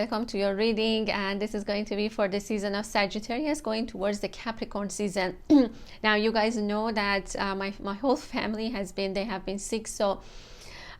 welcome to your reading, and this is going to be for the season of Sagittarius going towards the Capricorn season. Now you guys know that my whole family they have been sick, so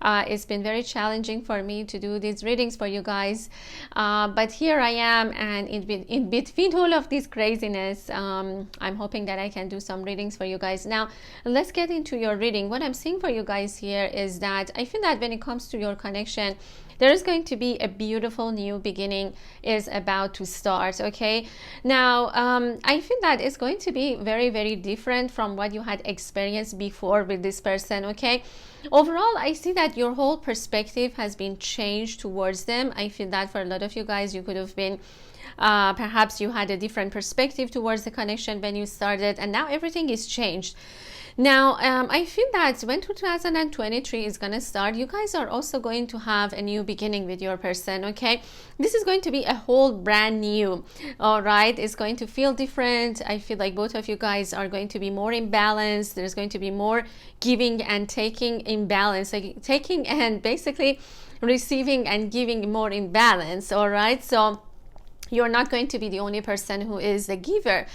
it's been very challenging for me to do these readings for you guys, but here I am, and in between all of this craziness, I'm hoping that I can do some readings for you guys. Now let's get into your reading. What I'm seeing for you guys here is that I feel that when it comes to your connection, there is going to be a beautiful new beginning is about to start. Okay, now I feel that it's going to be very, very different from what you had experienced before with this person. Okay, overall I see that your whole perspective has been changed towards them. I feel that for a lot of you guys, you could have been perhaps you had a different perspective towards the connection when you started, and now everything is changed. Now I feel that when 2023 is going to start, you guys are also going to have a new beginning with your person. Okay, this is going to be a whole brand new. All right, it's going to feel different. I feel like both of you guys are going to be more in balance. There's going to be more giving and taking in balance, like taking and basically receiving and giving more in balance. All right, so you're not going to be the only person who is the giver.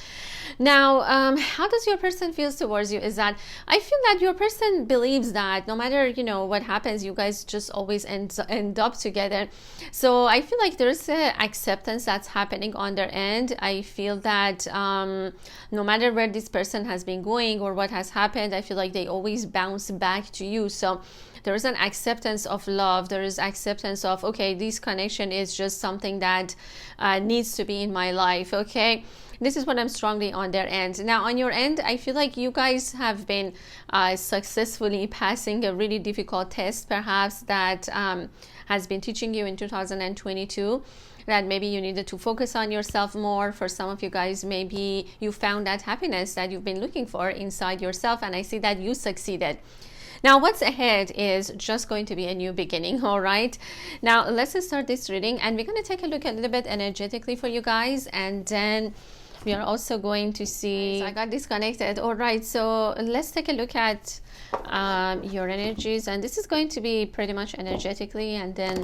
Now how does your person feel towards you is that I feel that your person believes that no matter, you know, what happens, you guys just always end up together. So I feel like there's a acceptance that's happening on their end. I feel that no matter where this person has been going or what has happened, I feel like they always bounce back to you. So there is an acceptance of love. There is acceptance of, okay, this connection is just something that needs to be in my life. Okay, this is what I'm strongly on their end. Now on your end, I feel like you guys have been successfully passing a really difficult test, perhaps that has been teaching you in 2022 that maybe you needed to focus on yourself more. For some of you guys, maybe you found that happiness that you've been looking for inside yourself, and I see that you succeeded. Now what's ahead is just going to be a new beginning. All right, now let's start this reading, and we're going to take a look a little bit energetically for you guys, and then we are also going to see. So I got disconnected. All right, so let's take a look at your energies, and this is going to be pretty much energetically, and then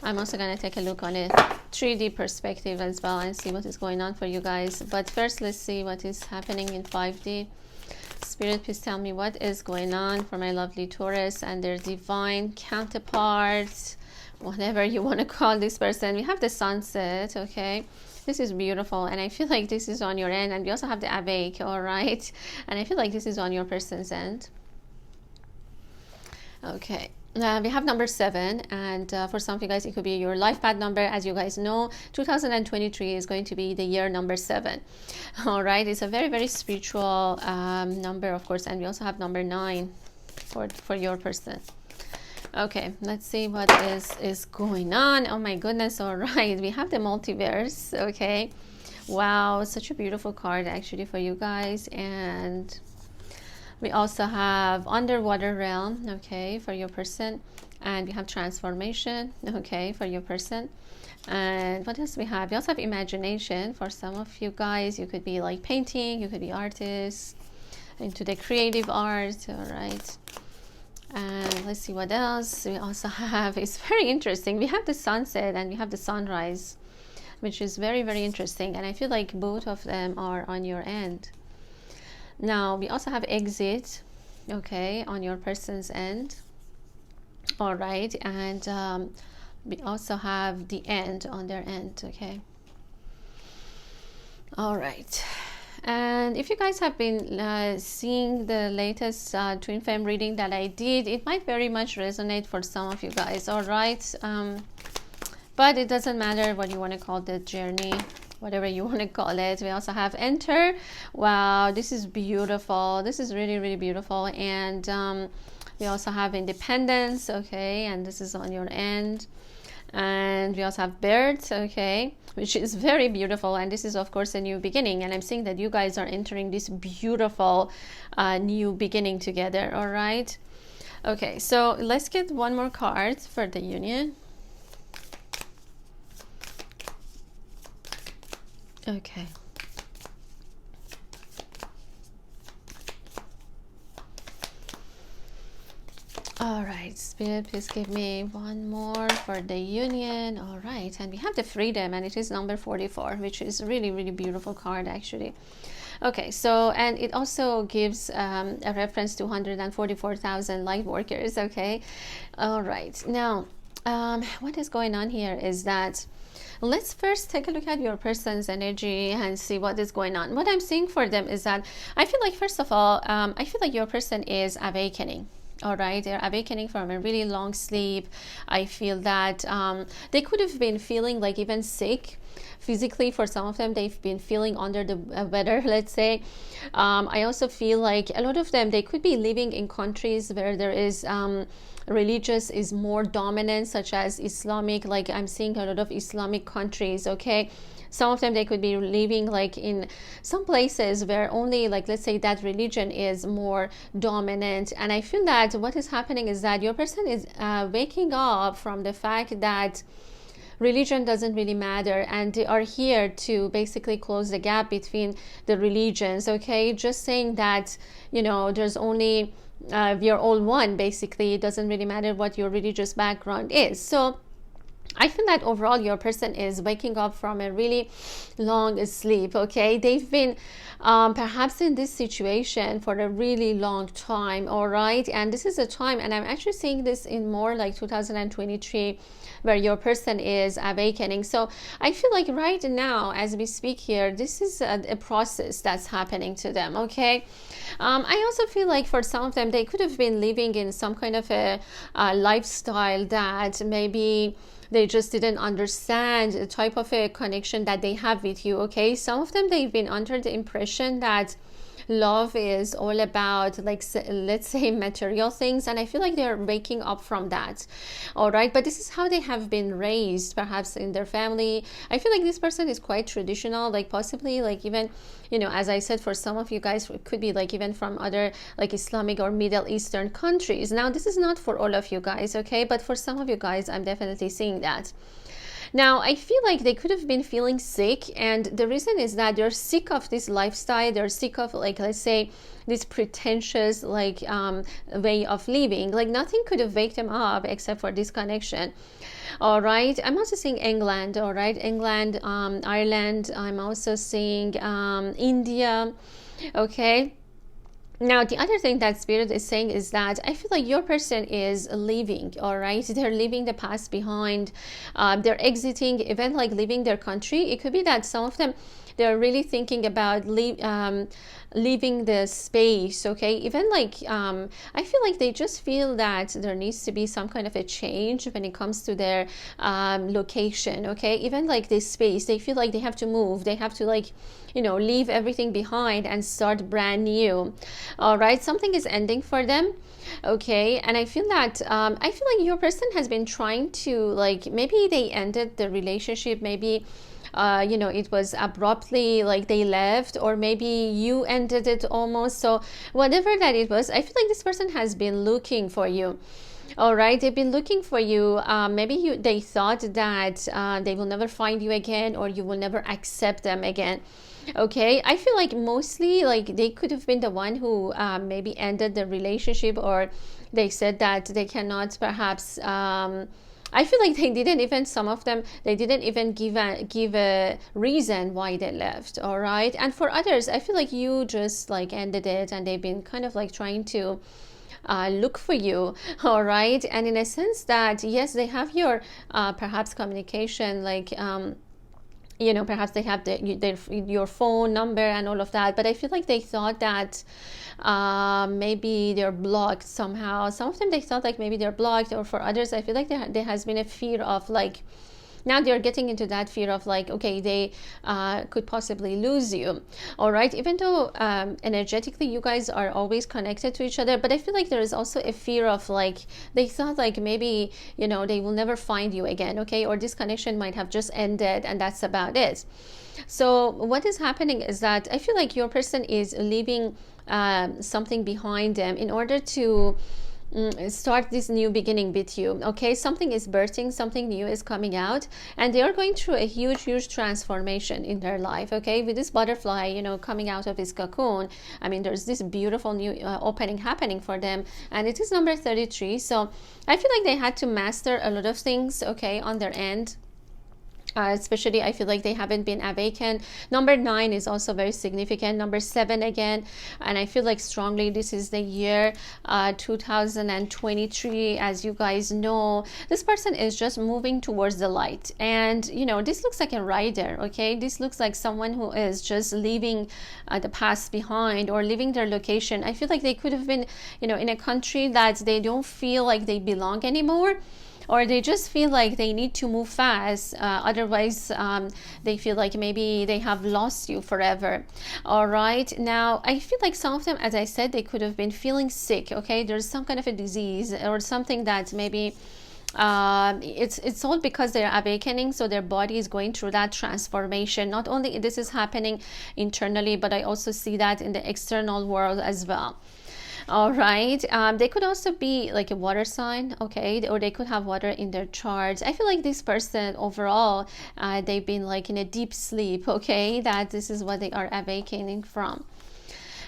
I'm also going to take a look on a 3D perspective as well and see what is going on for you guys. But first, let's see what is happening in 5D. Spirit, please tell me what is going on for my lovely Taurus and their divine counterparts, whatever you want to call this person. We have the sunset. Okay, this is beautiful, and I feel like this is on your end, and we also have the awake. All right, and I feel like this is on your person's end. Okay, we have number 7, and for some of you guys it could be your life path number. As you guys know, 2023 is going to be the year number 7. All right, it's a very, very spiritual number, of course, and we also have number 9 for your person. Okay, let's see what is going on. Oh my goodness. All right, we have the multiverse. Okay, wow, such a beautiful card actually for you guys. And we also have underwater realm, okay, for your person, and we have transformation, okay, for your person. And what else we have? We also have imagination for some of you guys. You could be like painting, you could be artists, into the creative art. All right, and let's see what else we also have. It's very interesting. We have the sunset and we have the sunrise, which is very, very interesting, and I feel like both of them are on your end. Now we also have exit, okay, on your person's end. All right, and we also have the end on their end. Okay, all right. And if you guys have been seeing the latest twin flame reading that I did, it might very much resonate for some of you guys. All right, but it doesn't matter what you want to call the journey, whatever you want to call it. We also have enter. Wow, this is beautiful. This is really, really beautiful. And we also have independence, okay, and this is on your end. And we also have birds, okay, which is very beautiful, and this is of course a new beginning, and I'm seeing that you guys are entering this beautiful new beginning together. All right, okay, so let's get one more card for the union. Okay, All right, Spirit, please give me one more for the union. All right, and we have the freedom, and it is number 44, which is really, really beautiful card, actually. Okay, so, and it also gives a reference to 144,000 light workers, okay? All right, now, what is going on here is that let's first take a look at your person's energy and see what is going on. What I'm seeing for them is that I feel like, first of all, I feel like your person is awakening. All right, they're awakening from a really long sleep. I feel that they could have been feeling like even sick physically. For some of them, they've been feeling under the weather, let's say. I also feel like a lot of them, they could be living in countries where there is religious is more dominant, such as Islamic. Like I'm seeing a lot of Islamic countries, okay? Some of them, they could be living like in some places where only, like, let's say that religion is more dominant. And I feel that what is happening is that your person is waking up from the fact that religion doesn't really matter, and they are here to basically close the gap between the religions, okay? Just saying that, you know, there's only we are all one. Basically, it doesn't really matter what your religious background is. So I feel that overall your person is waking up from a really long sleep, okay? They've been perhaps in this situation for a really long time, all right? And this is a time, and I'm actually seeing this in more like 2023, where your person is awakening. So I feel like right now, as we speak here, this is a process that's happening to them, okay? I also feel like for some of them, they could have been living in some kind of a lifestyle that maybe they just didn't understand the type of a connection that they have with you, okay? Some of them, they've been under the impression that love is all about, like, let's say material things, and I feel like they're waking up from that, all right? But this is how they have been raised, perhaps in their family. I feel like this person is quite traditional, like possibly like even, you know, as I said, for some of you guys, it could be like even from other like Islamic or Middle Eastern countries. Now, this is not for all of you guys, okay? But for some of you guys, I'm definitely seeing that. Now, I feel like they could have been feeling sick, and the reason is that they're sick of this lifestyle. They're sick of, like, let's say, this pretentious, like, way of living. Like, nothing could have waked them up except for this connection. All right. I'm also seeing England, all right? England, Ireland. I'm also seeing India, okay? Now, the other thing that Spirit is saying is that I feel like your person is leaving, all right? They're leaving the past behind. They're exiting, even like leaving their country. It could be that some of them, they're really thinking about leaving the space, okay? Even like, I feel like they just feel that there needs to be some kind of a change when it comes to their location, okay? Even like this space, they feel like they have to move. They have to, like, you know, leave everything behind and start brand new, all right? Something is ending for them, okay? And I feel that I feel like your person has been trying to, like, maybe they ended the relationship, maybe you know, it was abruptly, like they left, or maybe you ended it almost. So whatever that it was, I feel like this person has been looking for you. All right, they've been looking for you. Maybe they thought that they will never find you again, or you will never accept them again. Okay, I feel like mostly like they could have been the one who maybe ended the relationship, or they said that they cannot perhaps I feel like they didn't even, some of them, they didn't even give a reason why they left, all right? And for others, I feel like you just like ended it, and they've been kind of like trying to look for you, all right? And in a sense that, yes, they have your perhaps communication, like you know, perhaps they have your phone number and all of that, but I feel like they thought that maybe they're blocked somehow. Some of them, they thought like maybe they're blocked, or for others, I feel like there has been a fear of, like, now they're getting into that fear of, like, okay, they could possibly lose you, all right? Even though energetically you guys are always connected to each other, but I feel like there is also a fear of, like, they thought like maybe, you know, they will never find you again, okay? Or this connection might have just ended, and that's about it. So what is happening is that I feel like your person is leaving something behind them in order to start this new beginning with you. Okay, something is birthing, something new is coming out, and they are going through a huge transformation in their life. Okay, with this butterfly, you know, coming out of this cocoon, I mean, there's this beautiful new opening happening for them, and it is number 33. So I feel like they had to master a lot of things, okay, on their end. Especially I feel like they haven't been awakened. Number 9 is also very significant. Number 7 again, and I feel like strongly this is the year 2023. As you guys know, this person is just moving towards the light, and you know, this looks like a rider. Okay, this looks like someone who is just leaving the past behind, or leaving their location. I feel like they could have been, you know, in a country that they don't feel like they belong anymore, or they just feel like they need to move fast, otherwise they feel like maybe they have lost you forever. All right, now I feel like some of them, as I said, they could have been feeling sick. Okay, there's some kind of a disease or something that maybe it's all because they're awakening, so their body is going through that transformation. Not only this is happening internally, but I also see that in the external world as well. All right, they could also be like a water sign, okay, or they could have water in their charts. I feel like this person overall, they've been like in a deep sleep, okay, that this is what they are awakening from.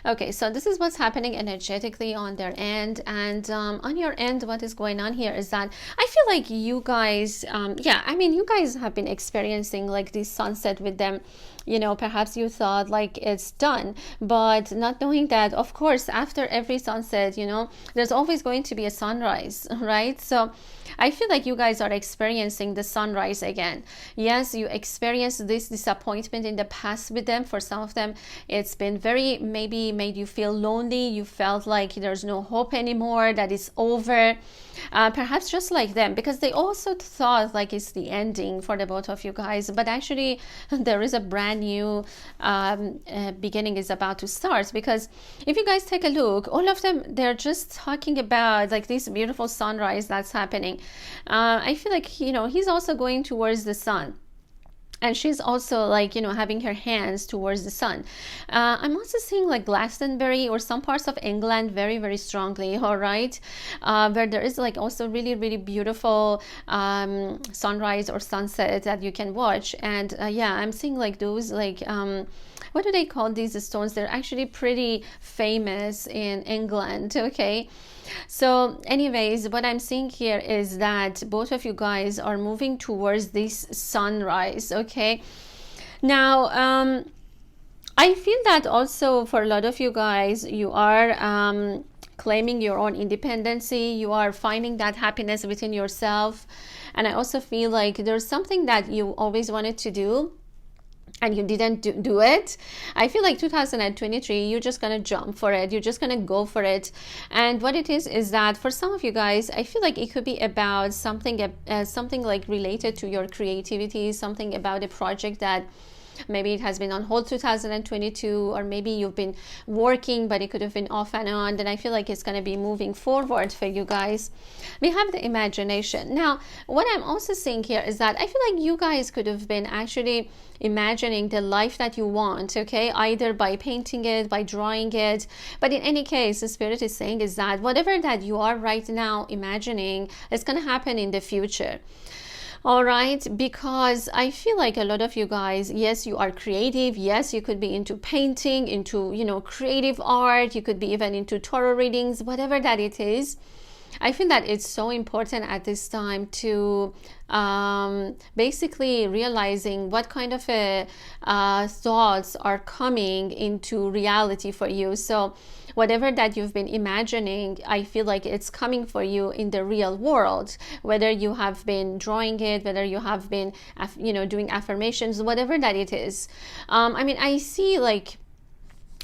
Okay, so this is what's happening energetically on their end, and on your end, what is going on here is that I feel like you guys, yeah, I mean, you guys have been experiencing like this sunset with them. You know, perhaps you thought like it's done, but not knowing that, of course, after every sunset, you know, there's always going to be a sunrise, right? So I feel like you guys are experiencing the sunrise again. Yes, you experienced this disappointment in the past with them. For some of them, it's been very, maybe made you feel lonely. You felt like there's no hope anymore, that it's over. Perhaps just like them, because they also thought like it's the ending for the both of you guys, but actually there is a brand new beginning is about to start. Because if you guys take a look, all of them, they're just talking about like this beautiful sunrise that's happening. I feel like, you know, he's also going towards the sun, and she's also like, you know, having her hands towards the sun. I'm also seeing like Glastonbury or some parts of England very strongly. All right, where there is like also really beautiful sunrise or sunset that you can watch. And yeah, I'm seeing like those like what do they call these stones? They're actually pretty famous in England. Okay, so anyways, what I'm seeing here is that both of you guys are moving towards this sunrise. Okay, now I feel that also for a lot of you guys, you are claiming your own independency. You are finding that happiness within yourself, and I also feel like there's something that you always wanted to do and you didn't do it. I feel like 2023, you're just gonna jump for it. You're just gonna go for it. And what it is that for some of you guys, I feel like it could be about something something like related to your creativity, something about a project that maybe it has been on hold 2022, or maybe you've been working but it could have been off and on. Then I feel like it's going to be moving forward for you guys. We have the imagination. Now what I'm also seeing here is that I feel like you guys could have been actually imagining the life that you want, okay, either by painting it, by drawing it. But in any case, the spirit is saying is that whatever that you are right now imagining is going to happen in the future. All right, because I feel like a lot of you guys, yes, you are creative. Yes, you could be into painting, into, you know, creative art. You could be even into tarot readings, whatever that it is. I feel that it's so important at this time to basically realizing what kind of thoughts are coming into reality for you. So whatever that you've been imagining, I feel like it's coming for you in the real world, whether you have been drawing it, whether you have been, you know, doing affirmations, whatever that it is. I mean, I see like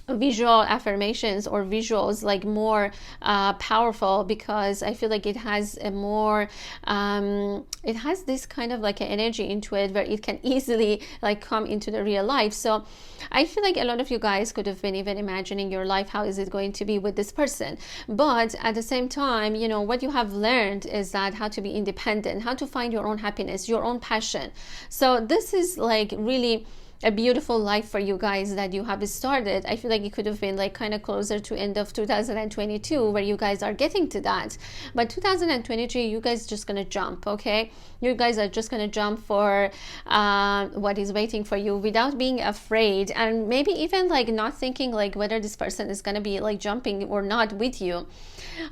visual affirmations or visuals like more powerful, because I feel like it has a more it has this kind of like an energy into it where it can easily like come into the real life. So I feel like a lot of you guys could have been even imagining your life, how is it going to be with this person. But at the same time, you know, what you have learned is that how to be independent, how to find your own happiness, your own passion. So this is like really a beautiful life for you guys that you have started. I feel like it could have been like kind of closer to end of 2022 where you guys are getting to that, but 2023 you guys just gonna jump. Okay, you guys are just gonna jump for what is waiting for you without being afraid, and maybe even like not thinking like whether this person is gonna be like jumping or not with you.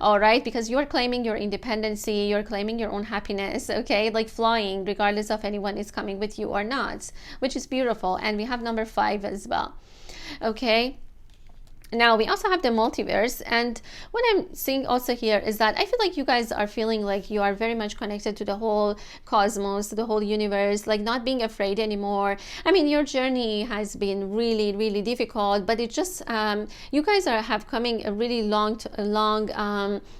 All right, because you're claiming your independency, you're claiming your own happiness. Okay, like flying regardless of anyone is coming with you or not, which is beautiful. And we have number 5 as well. Okay, now we also have the multiverse, and what I'm seeing also here is that I feel like you guys are feeling like you are very much connected to the whole cosmos, to the whole universe, like not being afraid anymore. I mean, your journey has been really, really difficult, but it just you guys have coming a really long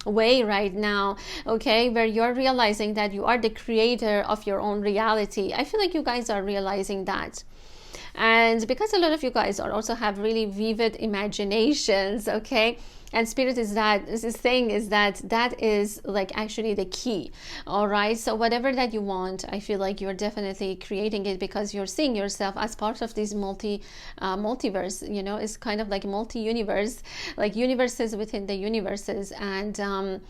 way right now. Okay, where you're realizing that you are the creator of your own reality. I feel like you guys are realizing that. And because a lot of you guys are also have really vivid imaginations, okay, and spirit is saying is that is like actually the key. All right, so whatever that you want, I feel like you're definitely creating it because you're seeing yourself as part of this multiverse. You know, it's kind of like multi-universe, like universes within the universes. And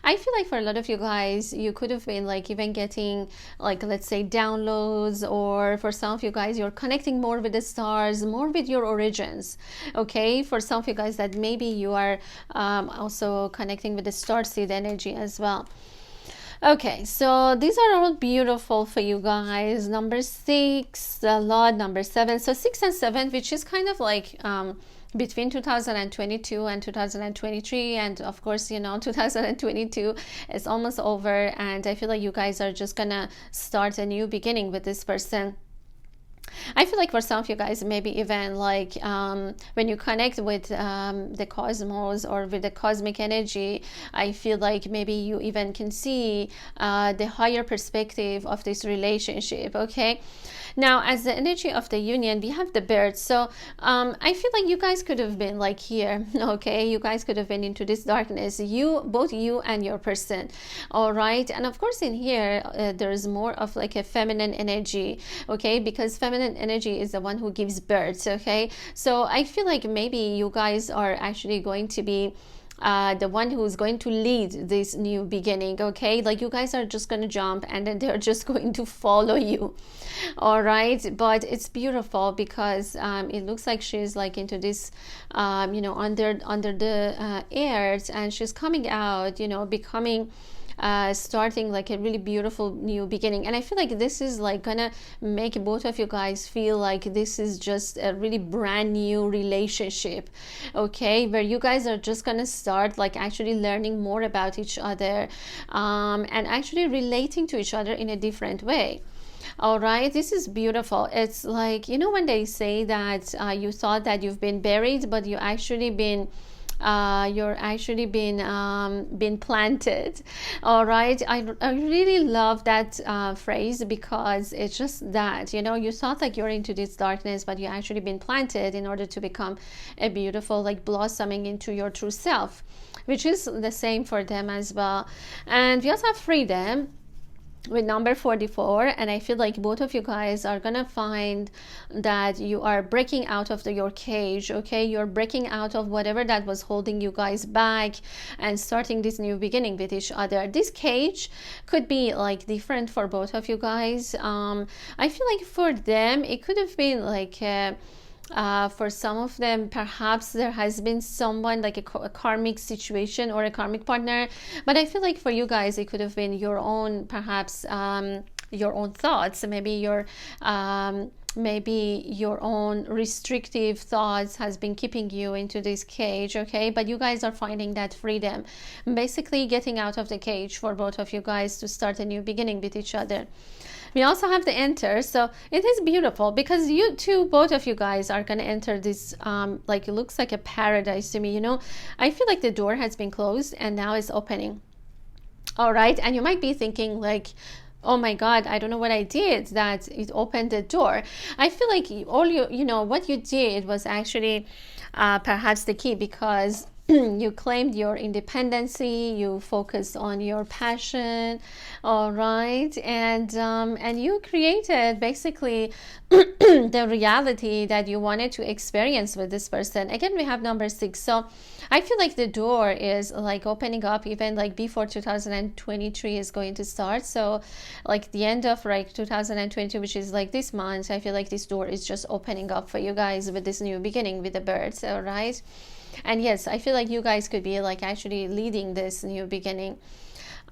I feel like for a lot of you guys, you could have been like even getting like, let's say, downloads, or for some of you guys, you're connecting more with the stars, more with your origins. Okay, for some of you guys that maybe you are also connecting with the starseed energy as well. Okay, so these are all beautiful for you guys. Number 6, a lot. Number 7, so 6 and 7, which is kind of like between 2022 and 2023, and of course, you know, 2022 is almost over, and I feel like you guys are just gonna start a new beginning with this person. I feel like for some of you guys, maybe even like when you connect with the cosmos or with the cosmic energy, I feel like maybe you even can see the higher perspective of this relationship. Okay, now as the energy of the union, we have the bird. So I feel like you guys could have been like here. Okay, you guys could have been into this darkness, both you and your person. All right, and of course in here there's more of like a feminine energy. Okay, because feminine energy is the one who gives birth. Okay, so I feel like maybe you guys are actually going to be the one who's going to lead this new beginning. Okay, like you guys are just going to jump and then they're just going to follow you. All right, but it's beautiful because it looks like she's like into this you know, under the air, and she's coming out, you know, becoming starting like a really beautiful new beginning. And I feel like this is like gonna make both of you guys feel like this is just a really brand new relationship. Okay, where you guys are just gonna start like actually learning more about each other and actually relating to each other in a different way. All right, this is beautiful. It's like, you know, when they say that you thought that you've been buried, but you're actually been planted. All right, I really love that phrase, because it's just that, you know, you thought like you're into this darkness, but you actually been planted in order to become a beautiful, like blossoming into your true self, which is the same for them as well. And we also have freedom with number 44, and I feel like both of you guys are gonna find that you are breaking out of your cage. Okay, you're breaking out of whatever that was holding you guys back and starting this new beginning with each other. This cage could be like different for both of you guys. I feel like for them it could have been like for some of them, perhaps there has been someone like a karmic situation or a karmic partner, but I feel like for you guys it could have been your own, perhaps your own thoughts, maybe your own restrictive thoughts has been keeping you into this cage. Okay, but you guys are finding that freedom, basically getting out of the cage for both of you guys to start a new beginning with each other. We also have the enter, so it is beautiful because you two, both of you guys are gonna enter this like it looks like a paradise to me. You know, I feel like the door has been closed and now it's opening. All right, and you might be thinking like, oh my god, I don't know what I did that it opened the door. I feel like all you know what you did was actually perhaps the key, because you claimed your independency, you focused on your passion, all right, and you created basically the reality that you wanted to experience with this person. Again, we have number 6, so I feel like the door is like opening up even like before 2023 is going to start. So like the end of like 2020, which is like this month, I feel like this door is just opening up for you guys with this new beginning with the birds, all right? And yes, I feel like you guys could be like actually leading this new beginning.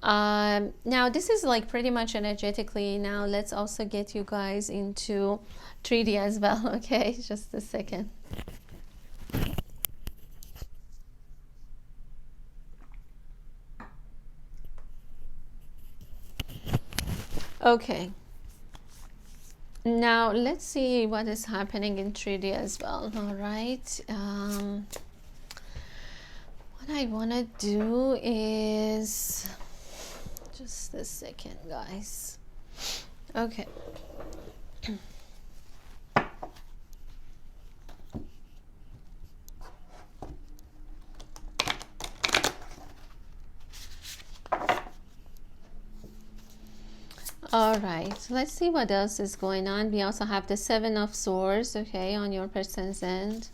Now this is like pretty much energetically. Now let's also get you guys into 3D as well. Okay, just a second. Okay, now let's see what is happening in 3D as well. All right, what I want to do is just a second, guys. Okay. All right, let's see what else is going on. We also have the 7 of Swords, okay, on your person's end.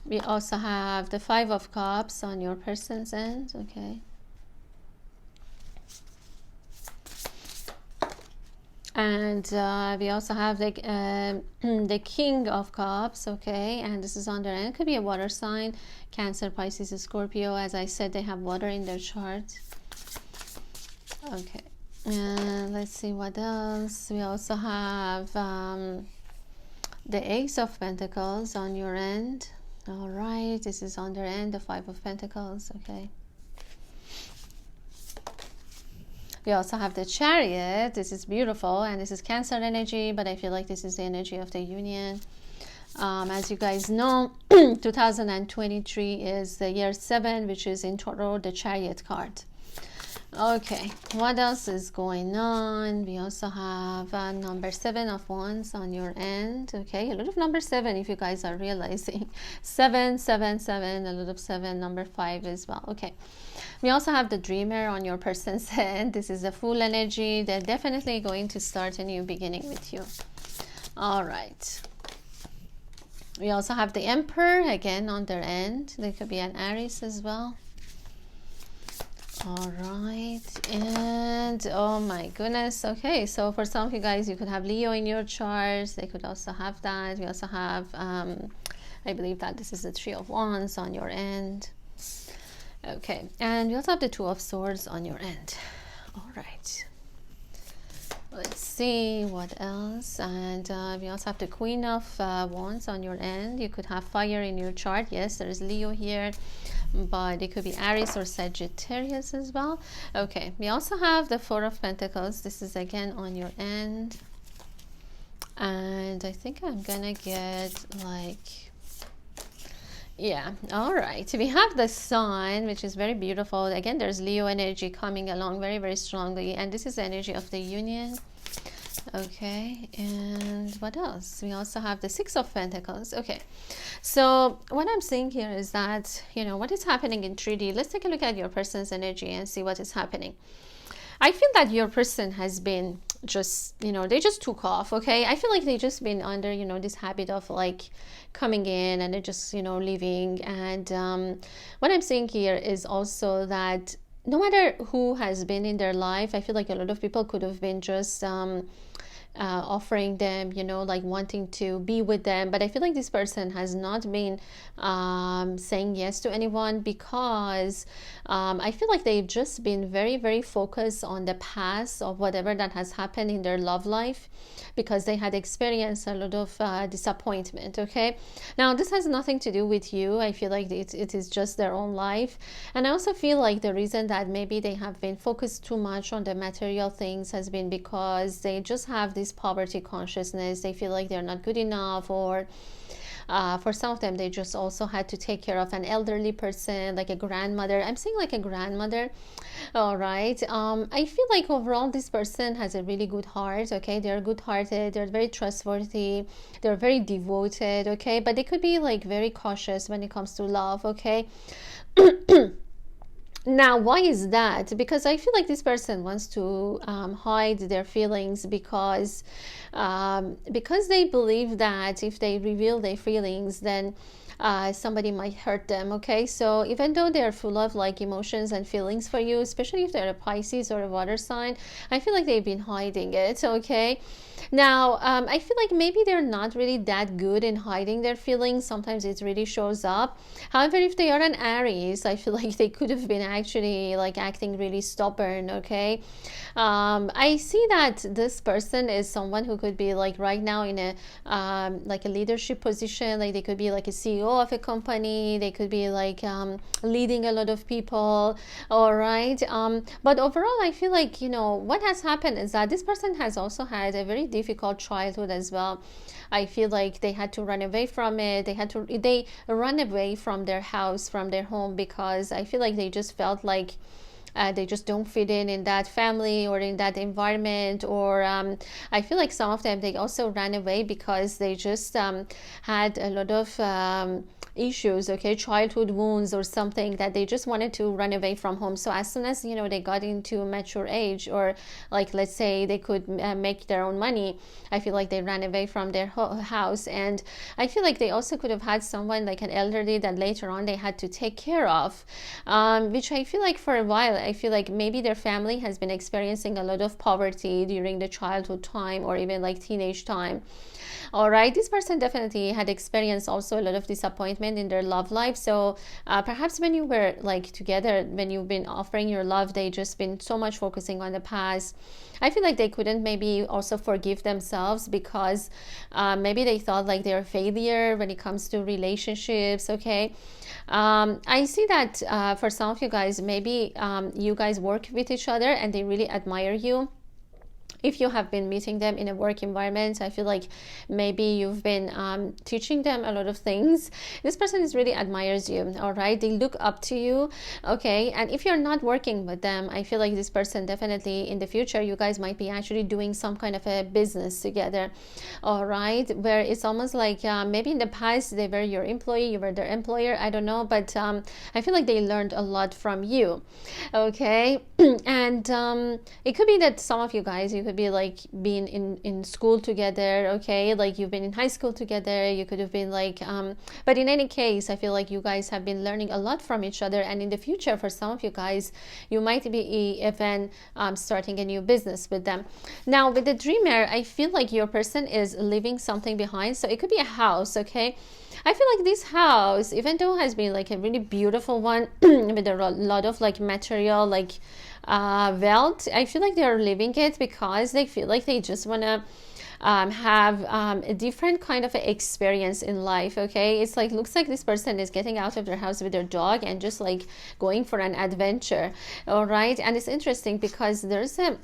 We also have the 5 of Cups on your person's end, okay. And we also have the King of Cups, okay, and this is on their end. It could be a water sign, Cancer, Pisces, Scorpio. As I said, they have water in their chart. Okay, and let's see what else. We also have the Ace of Pentacles on your end. All right, this is on their end, the 5 of Pentacles, okay. We also have the Chariot. This is beautiful, and this is Cancer energy, but I feel like this is the energy of the union. As you guys know, 2023 is the year 7, which is in Taurus, the Chariot card. Okay, what else is going on? We also have number 7 of Wands on your end. Okay, a lot of number 7 if you guys are realizing. 7, 7, 7, a lot of 7, number 5 as well. Okay, we also have the Dreamer on your person's end. This is a full energy. They're definitely going to start a new beginning with you. All right. We also have the Emperor again on their end. They could be an Aries as well. All right, and oh my goodness. Okay, so for some of you guys, you could have Leo in your charts. They could also have that. We also have I believe that this is the 3 of Wands on your end. Okay, and we also have the 2 of Swords on your end. All right, let's see what else. And we also have the Queen of Wands on your end. You could have fire in your chart. Yes, there is Leo here, but it could be Aries or Sagittarius as well. Okay, we also have the 4 of Pentacles. This is again on your end, and I think I'm gonna get like, yeah, all right, we have the Sun, which is very beautiful. Again, there's Leo energy coming along very, very strongly, and this is the energy of the union. Okay, and what else? We also have the 6 of Pentacles. Okay, so what I'm saying here is that, you know, what is happening in 3D, let's take a look at your person's energy and see what is happening. I feel that your person has been just, you know, they just took off. Okay, I feel like they just been under, you know, this habit of like coming in and they're just, you know, leaving. And what I'm saying here is also that no matter who has been in their life, I feel like a lot of people could have been just offering them, you know, like wanting to be with them, but I feel like this person has not been saying yes to anyone, because I feel like they've just been very, very focused on the past of whatever that has happened in their love life, because they had experienced a lot of disappointment. Okay, now this has nothing to do with you. I feel like it is just their own life. And I also feel like the reason that maybe they have been focused too much on the material things has been because they just have this poverty consciousness. They feel like they're not good enough, or For some of them, they just also had to take care of an elderly person, like a grandmother. I'm saying like a grandmother. All right. I feel like overall this person has a really good heart. Okay, they're good hearted, they're very trustworthy, they're very devoted. Okay, but they could be like very cautious when it comes to love. Okay. Now, why is that? Because I feel like this person wants to hide their feelings because they believe that if they reveal their feelings, then somebody might hurt them. Okay, so even though they're full of like emotions and feelings for you, especially if they're a Pisces or a water sign, I feel like they've been hiding it. Okay, now I feel like maybe they're not really that good in hiding their feelings. Sometimes it really shows up. However, if they are an Aries, I feel like they could have been actually like acting really stubborn. Okay, I see that this person is someone who could be like right now in a like a leadership position. Like they could be like a CEO of a company, they could be like leading a lot of people. All right, but overall I feel like, you know, what has happened is that this person has also had a very difficult childhood as well. I feel like they had to run away from it. They run away from their house, from their home, because I feel like they just felt like they just don't fit in that family or in that environment. Or I feel like some of them, they also ran away because they just had a lot of issues, okay, childhood wounds or something, that they just wanted to run away from home. So as soon as, you know, they got into a mature age, or like let's say they could make their own money, I feel like they ran away from their house. And I feel like they also could have had someone like an elderly that later on they had to take care of, which I feel like for a while, I feel like maybe their family has been experiencing a lot of poverty during the childhood time or even like teenage time. All right, this person definitely had experienced also a lot of disappointment in their love life. So perhaps when you were like together, when you've been offering your love, they just been so much focusing on the past. I feel like they couldn't maybe also forgive themselves because maybe they thought like they're a failure when it comes to relationships. Okay, I see that for some of you guys, maybe you guys work with each other and they really admire you. If you have been meeting them in a work environment, I feel like maybe you've been teaching them a lot of things. This person is really admires you. All right, they look up to you. Okay, and if you're not working with them, I feel like this person definitely in the future, you guys might be actually doing some kind of a business together. All right, where it's almost like maybe in the past they were your employee, you were their employer, I don't know, but I feel like they learned a lot from you. Okay, and it could be that some of you guys, you could be like being in school together. Okay, like you've been in high school together, you could have been like but in any case, I feel like you guys have been learning a lot from each other, and in the future for some of you guys, you might be even starting a new business with them. Now with the dreamer, I feel like your person is leaving something behind. So it could be a house. Okay, I feel like this house, even though it has been like a really beautiful one with a lot of like material, like wealth, I feel like they're living it because they feel like they just want to have a different kind of experience in life. Okay, it's like, looks like this person is getting out of their house with their dog and just like going for an adventure. All right, and it's interesting because there is an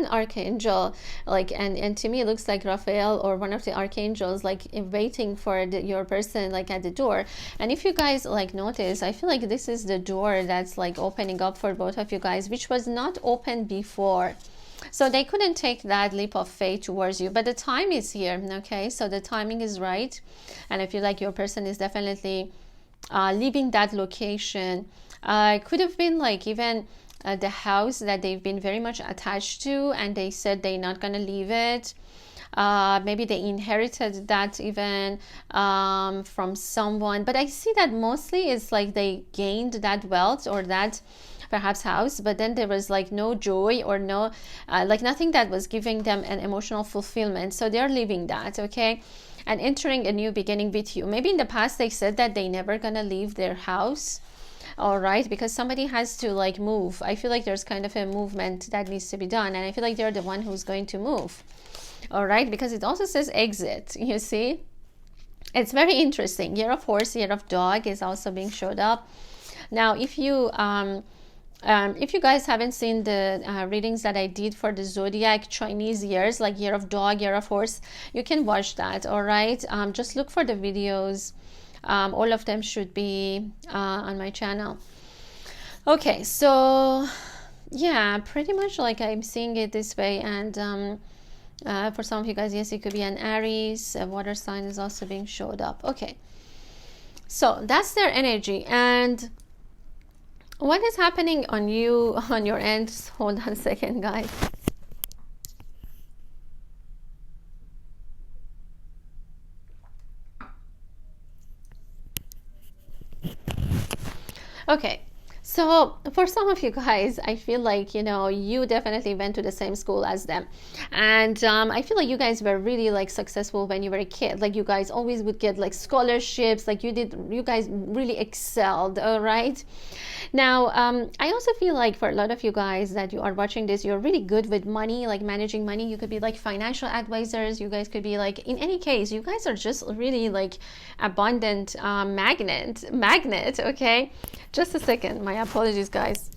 archangel, like, and to me it looks like Raphael or one of the archangels, like waiting for your person like at the door. And if you guys like notice, I feel like this is the door that's like opening up for both of you guys, which was not open before. So they couldn't take that leap of faith towards you, but the time is here. Okay, so the timing is right, and I feel like your person is definitely leaving that location. It could have been like even the house that they've been very much attached to, and they said they're not gonna leave it. Maybe they inherited that even from someone, but I see that mostly it's like they gained that wealth or that perhaps house, but then there was like no joy or no like nothing that was giving them an emotional fulfillment, so they're leaving that. Okay, and entering a new beginning with you. Maybe in the past they said that they never gonna leave their house. All right, because somebody has to like move. I feel like there's kind of a movement that needs to be done, and I feel like they're the one who's going to move. All right, because it also says exit. You see, it's very interesting. Year of horse, year of dog is also being showed up. Now if you If you guys haven't seen the readings that I did for the Zodiac Chinese years, like year of dog, year of horse, you can watch that. All right, just look for the videos. All of them should be on my channel. Okay, so yeah, pretty much like I'm seeing it this way. And for some of you guys, yes, it could be an Aries. A water sign is also being showed up. Okay, so that's their energy. And what is happening on you, on your end? Hold on a second, guys. Okay, so for some of you guys, I feel like, you know, you definitely went to the same school as them. And I feel like you guys were really like successful when you were a kid. Like you guys always would get like scholarships, like you guys really excelled, all right? Now, I also feel like for a lot of you guys that you are watching this, you're really good with money, like managing money. You could be like financial advisors. You guys could be like, in any case, you guys are just really like abundant magnet, okay? Just a second. My apologies, guys.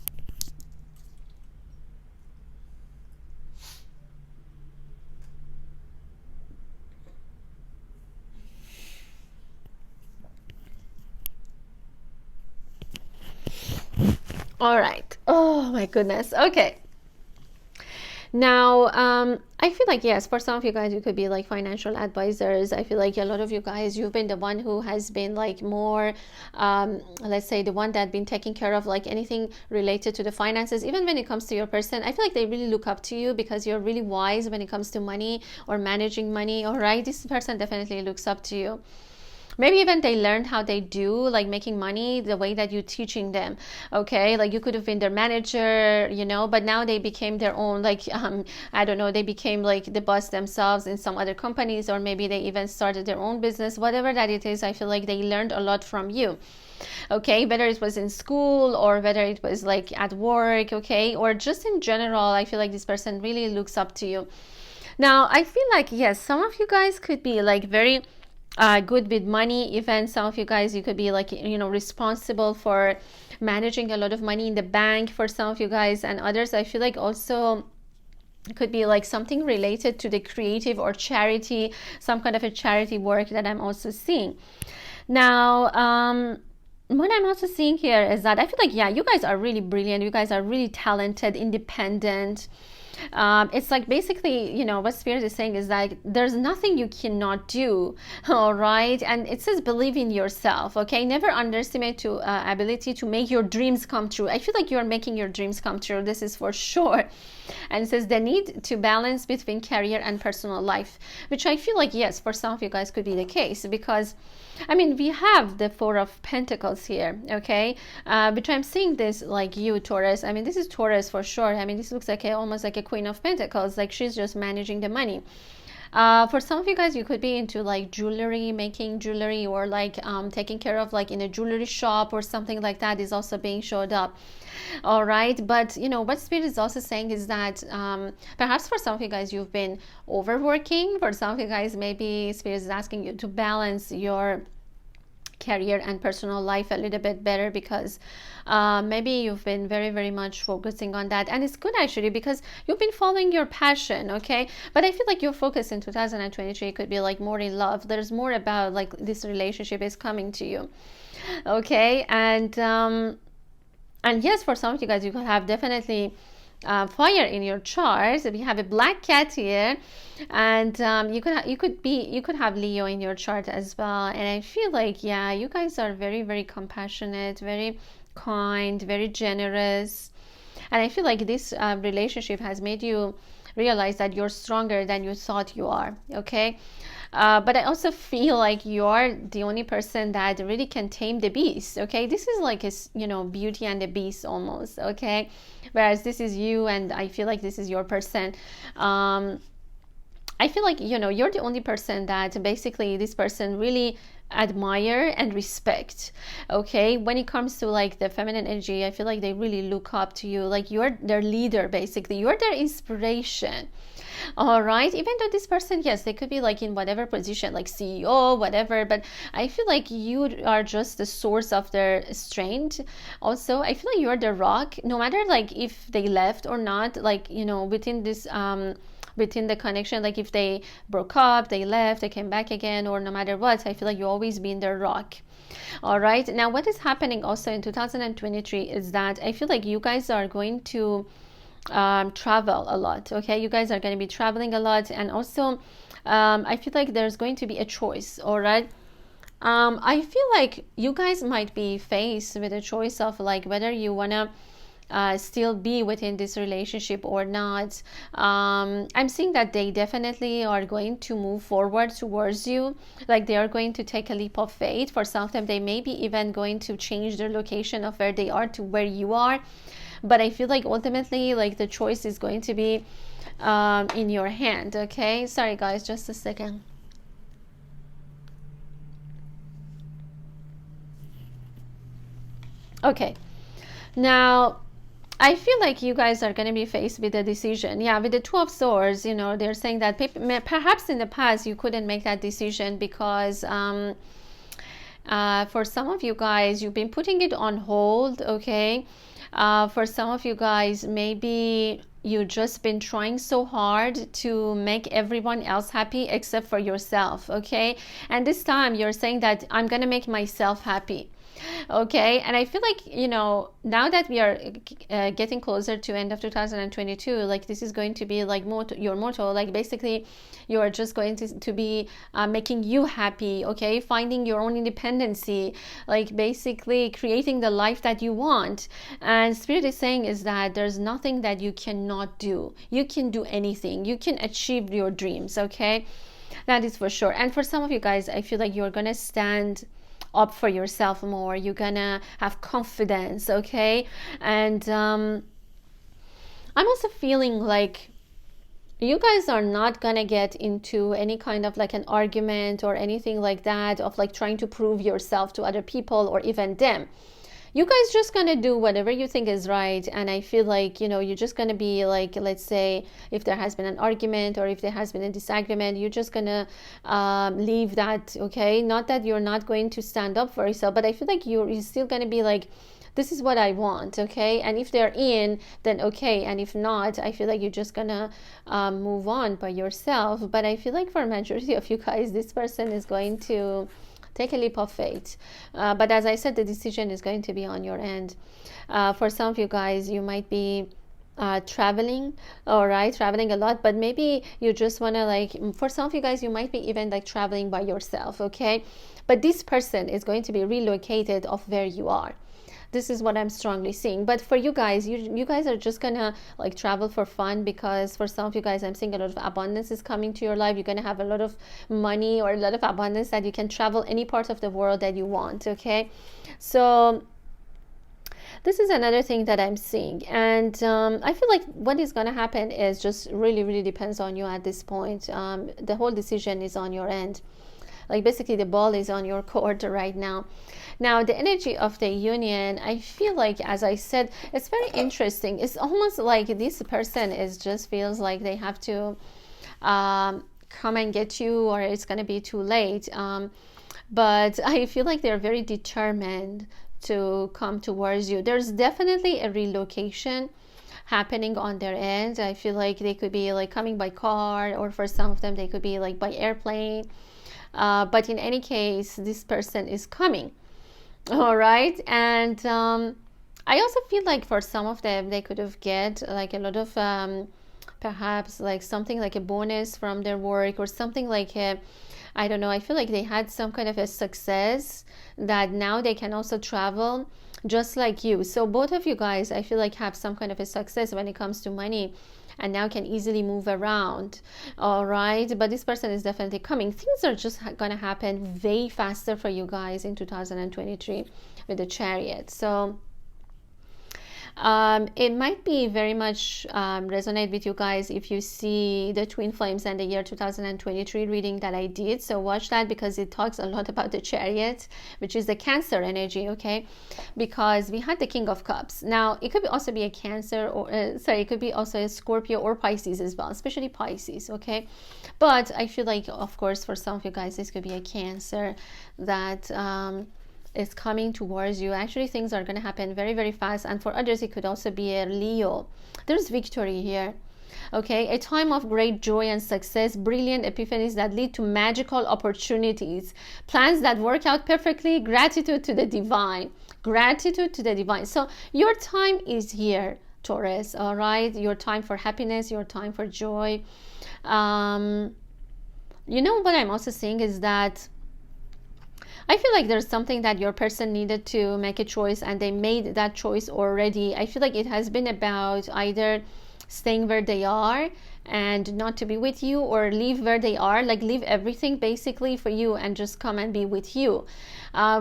All right. Oh my goodness. Okay. Now, I feel like, yes, for some of you guys, you could be like financial advisors. I feel like a lot of you guys, you've been the one who has been like more, let's say the one that been taking care of like anything related to the finances. Even when it comes to your person, I feel like they really look up to you because you're really wise when it comes to money or managing money. All right. This person definitely looks up to you. Maybe even they learned how they do like making money the way that you're teaching them. Okay, like you could have been their manager, you know, but now they became their own, like I don't know, they became like the boss themselves in some other companies, or maybe they even started their own business. Whatever that it is, I feel like they learned a lot from you. Okay, whether it was in school or whether it was like at work, okay, or just in general, I feel like this person really looks up to you. Now I feel like, yes, some of you guys could be like very good with money. Even some of you guys, you could be like, you know, responsible for managing a lot of money in the bank for some of you guys. And others, I feel like also could be like something related to the creative or charity, some kind of a charity work that I'm also seeing. Now, what I'm also seeing here is that I feel like, yeah, you guys are really brilliant. You guys are really talented, independent. It's like basically, you know, what Spirit is saying is that there's nothing you cannot do, all right? And it says believe in yourself, okay? Never underestimate to ability to make your dreams come true. I feel like you're making your dreams come true. This is for sure. And it says the need to balance between career and personal life, which I feel like, yes, for some of you guys could be the case, because I mean, we have the Four of Pentacles here, okay? Which I'm seeing this like you, Taurus. I mean, this is Taurus for sure. I mean, this looks like almost like a Queen of Pentacles, like she's just managing the money. For some of you guys, you could be into like jewelry, making jewelry, or like taking care of like in a jewelry shop or something like that is also being showed up. All right, but you know what Spirit is also saying is that perhaps for some of you guys, you've been overworking. For some of you guys, maybe Spirit is asking you to balance your career and personal life a little bit better, because maybe you've been very much focusing on that. And it's good actually, because you've been following your passion, okay? But I feel like your focus in 2023 could be like more in love. There's more about like this relationship is coming to you, okay? And yes, for some of you guys, you could have definitely fire in your chart. We have a black cat here, and you could have Leo in your chart as well. And I feel like, yeah, you guys are very compassionate, very kind, very generous. And I feel like this relationship has made you realize that you're stronger than you thought you are, okay? But I also feel like you're the only person that really can tame the beast, okay? This is like a, you know, Beauty and the Beast almost, okay? Whereas this is you, and I feel like this is your person. I feel like, you know, you're the only person that basically this person really admire and respect, okay? When it comes to like the feminine energy, I feel like they really look up to you, like you're their leader, basically you're their inspiration. All right, even though this person, yes, they could be like in whatever position, like CEO, whatever, but I feel like you are just the source of their strength. Also, I feel like you're the rock, no matter like if they left or not, like, you know, within this within the connection, like if they broke up, they left, they came back again, or no matter what, I feel like you always been their rock. All right, now what is happening also in 2023 is that I feel like you guys are going to travel a lot. Okay, you guys are going to be traveling a lot, and also I feel like there's going to be a choice. All right, I feel like you guys might be faced with a choice of like whether you want to still be within this relationship or not. I'm seeing that they definitely are going to move forward towards you, like they are going to take a leap of faith. For some of them, they may be even going to change their location of where they are to where you are, but I feel like ultimately like the choice is going to be in your hand. Okay, sorry guys, just a second. Okay, now I feel like you guys are going to be faced with a decision. Yeah, with the Two of Swords, you know, they're saying that perhaps in the past you couldn't make that decision because for some of you guys, you've been putting it on hold, okay? For some of you guys, maybe you just been trying so hard to make everyone else happy except for yourself, okay? And this time you're saying that I'm going to make myself happy. Okay, and I feel like, you know, now that we are getting closer to end of 2022, like this is going to be like your motto, like basically you are just going to be making you happy, okay, finding your own independency, like basically creating the life that you want. And Spirit is saying is that there's nothing that you cannot do. You can do anything, you can achieve your dreams, okay, that is for sure. And for some of you guys, I feel like you're gonna stand up for yourself more, you're gonna have confidence, okay? And I'm also feeling like you guys are not gonna get into any kind of like an argument or anything like that of like trying to prove yourself to other people or even them. You guys just gonna do whatever you think is right. And I feel like, you know, you're just gonna be like, let's say if there has been an argument or if there has been a disagreement, you're just gonna leave that, okay? Not that you're not going to stand up for yourself, but I feel like you're still gonna be like, this is what I want, okay? And if they're in, then okay, and if not, I feel like you're just gonna move on by yourself. But I feel like for majority of you guys, this person is going to take a leap of faith, but as I said, the decision is going to be on your end. For some of you guys, you might be traveling, all right, traveling a lot, but maybe you just want to like, for some of you guys, you might be even like traveling by yourself, okay? But this person is going to be relocated of where you are. This is what I'm strongly seeing. But for you guys, you guys are just gonna like travel for fun, because for some of you guys, I'm seeing a lot of abundance is coming to your life. You're gonna have a lot of money or a lot of abundance that you can travel any part of the world that you want, okay? So this is another thing that I'm seeing. And I feel like what is going to happen is just really depends on you at this point. The whole decision is on your end. Like basically the ball is on your court right now. Now the energy of the union, I feel like, as I said, it's very interesting. It's almost like this person is just feels like they have to come and get you, or it's going to be too late. But I feel like they're very determined to come towards you. There's definitely a relocation happening on their end. I feel like they could be like coming by car, or for some of them they could be like by airplane. But in any case, this person is coming. All right. And I also feel like for some of them, they could have get like a lot of perhaps like something like a bonus from their work, or something like a, I don't know, I feel like they had some kind of a success that now they can also travel just like you. So both of you guys, I feel like, have some kind of a success when it comes to money, and now can easily move around. All right, but this person is definitely coming. Things are just gonna happen way faster for you guys in 2023 with the Chariot. So It might be very much resonate with you guys if you see the twin flames and the year 2023 reading that I did. So watch that, because it talks a lot about the Chariot, which is the Cancer energy, okay? Because we had the King of Cups. Now it could also be a Cancer, or it could be also a Scorpio or Pisces as well, especially Pisces, okay? But I feel like, of course, for some of you guys, this could be a Cancer that is coming towards you. Actually, things are going to happen very, very fast. And for others, it could also be a Leo. There's victory here. Okay, a time of great joy and success, brilliant epiphanies that lead to magical opportunities, plans that work out perfectly, gratitude to the divine. Gratitude to the divine. So your time is here, Taurus, all right? Your time for happiness, your time for joy. You know what I'm also seeing is that I feel like there's something that your person needed to make a choice, and they made that choice already. I feel like it has been about either staying where they are and not to be with you, or leave where they are, like leave everything basically for you and just come and be with you,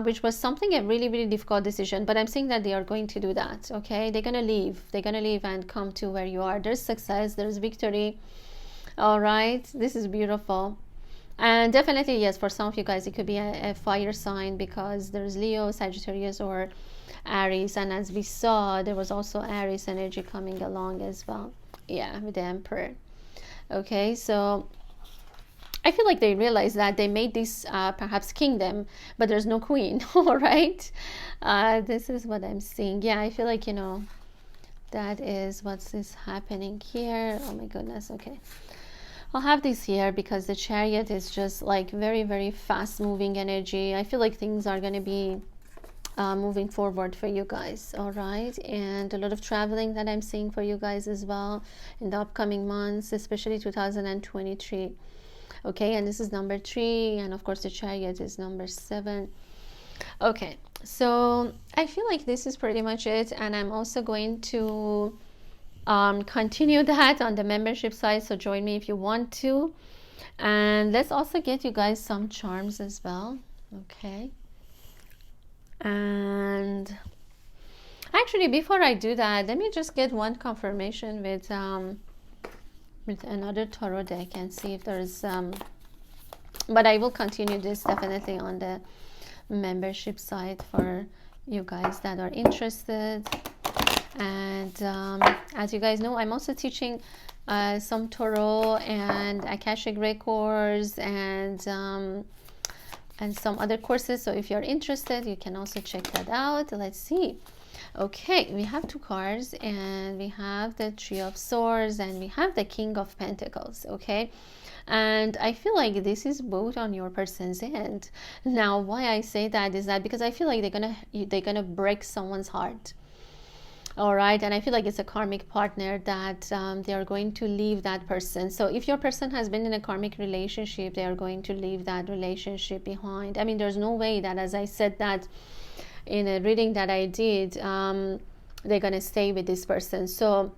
which was something a really, really difficult decision. But I'm saying that they are going to do that, okay? They're gonna leave and come to where you are. There's success, there's victory. All right, this is beautiful. And definitely, yes, for some of you guys, it could be a fire sign, because there's Leo, Sagittarius, or Aries. And as we saw, there was also Aries energy coming along as well. Yeah, with the Emperor. Okay, so I feel like they realized that they made this perhaps kingdom, but there's no queen. All right, this is what I'm seeing. Yeah, I feel like, you know, that is what's happening here. Oh my goodness. Okay, I'll have this here because the Chariot is just like very, very fast moving energy. I feel like things are going to be moving forward for you guys. All right, and a lot of traveling that I'm seeing for you guys as well in the upcoming months, especially 2023. Okay, and this is number 3, and of course the Chariot is number 7. Okay, so I feel like this is pretty much it, and I'm also going to continue that on the membership side, so join me if you want to. And let's also get you guys some charms as well. Okay, and actually before I do that, let me just get one confirmation with another tarot deck and see if there's but I will continue this definitely on the membership side for you guys that are interested. And as you guys know, I'm also teaching some tarot and Akashic records and some other courses. So if you're interested, you can also check that out. Let's see. Okay, we have 2 cards, and we have the 3 of Swords, and we have the King of Pentacles. Okay, and I feel like this is both on your person's end. Now, why I say that is that because I feel like they're gonna break someone's heart. All right, and I feel like it's a karmic partner that they are going to leave that person. So if your person has been in a karmic relationship, they are going to leave that relationship behind. I mean, there's no way that, as I said that in a reading that I did, they're going to stay with this person. So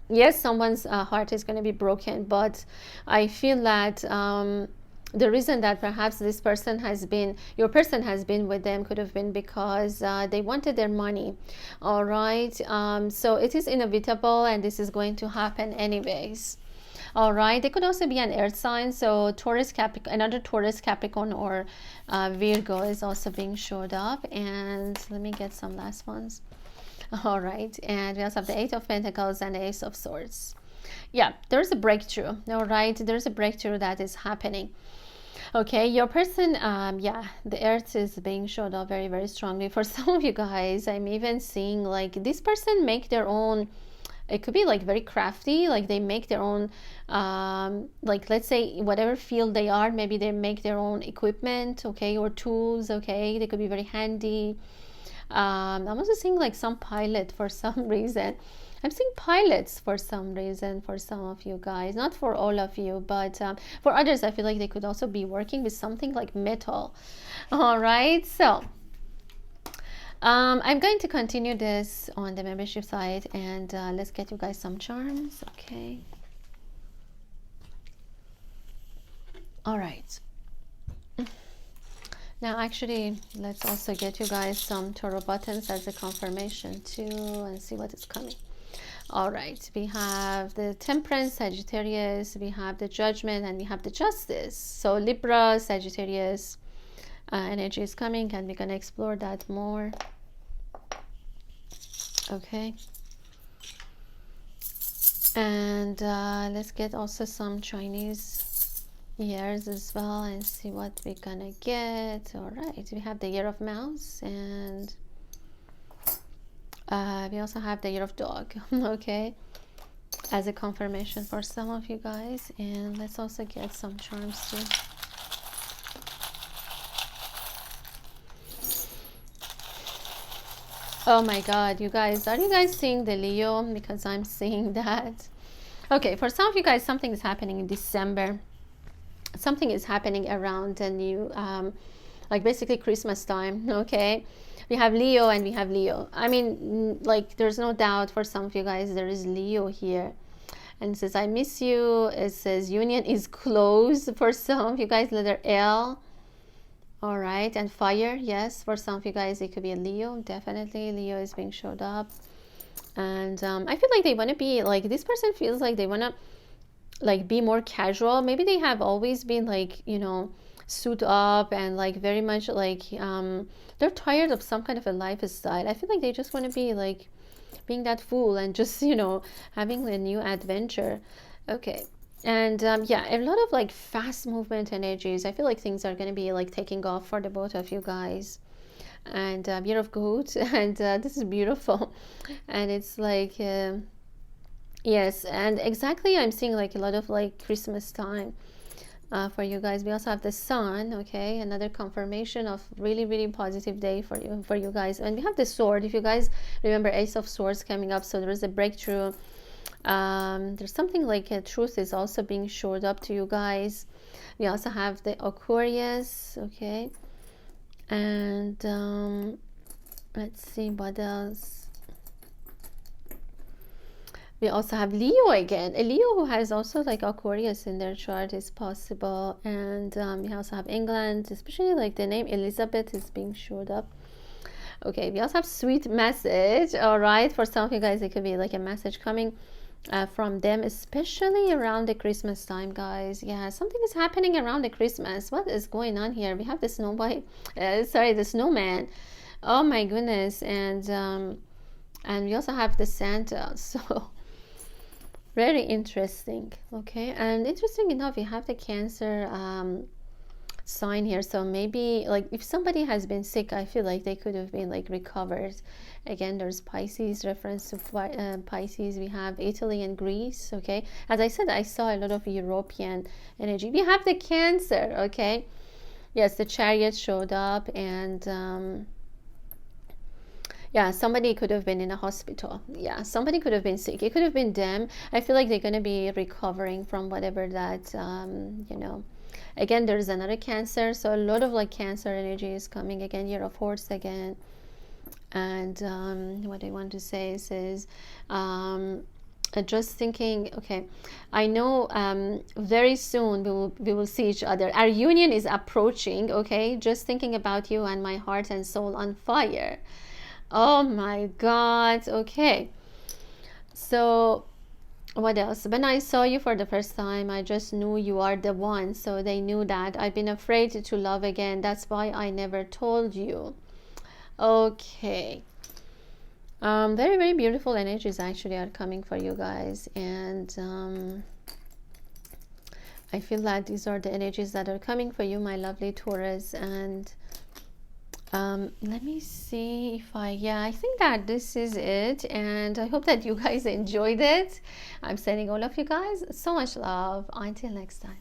yes, someone's heart is going to be broken, but I feel that the reason that perhaps this person has been, your person has been with them, could have been because they wanted their money. All right, so it is inevitable, and this is going to happen anyways. All right, they could also be an earth sign, so Taurus, another Taurus, Capricorn, or Virgo is also being showed up. And let me get some last ones. All right, and we also have the 8 of Pentacles and the Ace of Swords. Yeah, there's a breakthrough. All right, there's a breakthrough that is happening. Okay, your person, yeah, the earth is being showed up very, very strongly. For some of you guys, I'm even seeing like this person make their own, it could be like very crafty, like they make their own, like let's say whatever field they are, maybe they make their own equipment, okay, or tools, okay, they could be very handy. I'm also seeing like some pilot for some reason. I'm seeing pilots for some reason for some of you guys, not for all of you, but for others I feel like they could also be working with something like metal. All right, so I'm going to continue this on the membership side, and let's get you guys some charms. Okay, all right, Now, actually, let's also get you guys some tarot buttons as a confirmation too, and see what is coming. All right, we have the Temperance, Sagittarius, we have the Judgment, and we have the Justice. So Libra, Sagittarius energy is coming, and we're going to explore that more. Okay. And let's get also some Chinese years as well and see what we're gonna get. All right, we have the Year of Mouse, and we also have the Year of Dog. Okay, as a confirmation for some of you guys. And let's also get some charms too. Oh my god, you guys, are you guys seeing the Leo? Because I'm seeing that. Okay, for some of you guys, something is happening in December. Something is happening around the new like basically Christmas time. Okay, we have Leo and we have Leo. I mean, like, there's no doubt for some of you guys there is Leo here, and it says I miss you. It says union is close for some of you guys, letter L. All right, and fire, yes, for some of you guys it could be a Leo. Definitely Leo is being showed up. And I feel like they want to be like, this person feels like they want to like be more casual. Maybe they have always been like, you know, suit up and like very much like they're tired of some kind of a lifestyle. I feel like they just want to be like being that fool and just, you know, having a new adventure. Okay. And yeah, a lot of like fast movement energies. I feel like things are going to be like taking off for the both of you guys. And Year of Goat, and this is beautiful. And it's like yes, and exactly, I'm seeing like a lot of like Christmas time for you guys. We also have the Sun. Okay, another confirmation of really positive day for you guys. And we have the Sword. If you guys remember, Ace of Swords coming up, so there is a breakthrough. There's something like a truth is also being showed up to you guys. We also have the Aquarius. Okay, and let's see what else. We also have Leo again, a Leo who has also like Aquarius in their chart is possible. And we also have England, especially like the name Elizabeth is being showed up. Okay, we also have sweet message. All right, for some of you guys it could be like a message coming from them, especially around the Christmas time, guys. Yeah, something is happening around the Christmas. What is going on here? We have the snow white sorry, the snowman. Oh my goodness. And we also have the Santa. So very interesting. Okay, and interesting enough, we have the Cancer sign here. So maybe like if somebody has been sick, I feel like they could have been like recovered. Again, there's Pisces, reference to Pisces. We have Italy and Greece. Okay, as I said, I saw a lot of European energy. We have the Cancer. Okay, yes, the Chariot showed up. And yeah, somebody could have been in a hospital. Yeah, somebody could have been sick. It could have been them. I feel like they're going to be recovering from whatever that you know. Again, there's another Cancer, so a lot of like Cancer energy is coming. Again, Year of Horse again. And what I want to say is just thinking, okay, I know very soon we will see each other. Our union is approaching. Okay, just thinking about you and my heart and soul on fire. Oh my God. Okay, so what else? When I saw you for the first time, I just knew you are the one. So they knew that. I've been afraid to love again. That's why I never told you. Okay. Very beautiful energies actually are coming for you guys. And I feel that these are the energies that are coming for you, my lovely Taurus. And let me see if I think that this is it, and I hope that you guys enjoyed it. I'm sending all of you guys so much love. Until next time.